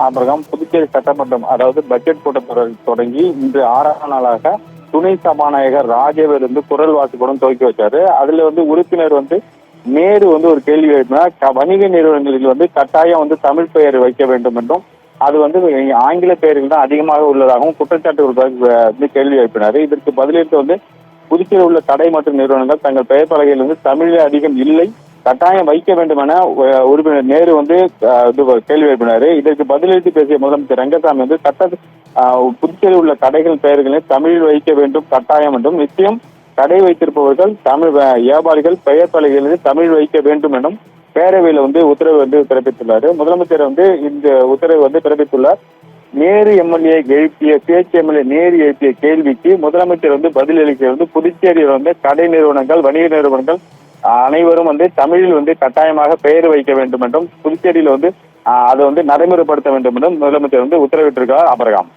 அப்புறம் புதுச்சேரி சட்டமன்றம் அதாவது பட்ஜெட் கூட்டத்தொடர் தொடங்கி இன்று 6ஆம் நாளாக துணை சபாநாயகர் ராஜேவர் குரல் வாசிப்புடன் துவக்கி வச்சாரு. அதுல உறுப்பினர் நேரு ஒரு கேள்வி எழுப்பினார். வணிக நிறுவனங்களில் கட்டாயம் தமிழ் பெயர் வைக்க வேண்டும் என்றும் அது ஆங்கில பெயர்கள் தான் அதிகமாக உள்ளதாகவும் குற்றச்சாட்டு கேள்வி எழுப்பினார். இதற்கு பதிலளித்து புதுச்சேரி உள்ள கடை மற்றும் நிறுவனங்கள் தங்கள் பெயர் பலகையில் தமிழே அதிகம் இல்லை, கட்டாயம் வைக்க வேண்டும் என உறுப்பினர் நேரு கேள்வி எழுப்பினார். இதற்கு பதிலளித்து பேசிய முதலமைச்சர் ரங்கசாமி புதுச்சேரி உள்ள கடைகள் பெயர்களில் தமிழில் வைக்க வேண்டும் கட்டாயம் என்றும், நிச்சயம் கடை வைத்திருப்பவர்கள் தமிழ் வியாபாரிகள் பெயர் பலகைகளில் தமிழ் வைக்க வேண்டும் என்றும் பேரவையில் உத்தரவு பிறப்பித்துள்ளார். முதலமைச்சர் இந்த உத்தரவு பிறப்பித்துள்ளார். நேரு எம்எல்ஏ எழுப்பிய எம்எல்ஏ நேரு எழுப்பிய கேள்விக்கு முதலமைச்சர் பதிலளிக்க புதுச்சேரியில் கடை நிறுவனங்கள் வணிக நிறுவனங்கள் அனைவரும் தமிழில் கட்டாயமாக பெயர் வைக்க வேண்டும் என்றும் புதுச்சேரியில் அதை நடைமுறைப்படுத்த வேண்டும் என்றும் முதலமைச்சர் உத்தரவிட்டிருக்கிறார். அபரகாம்.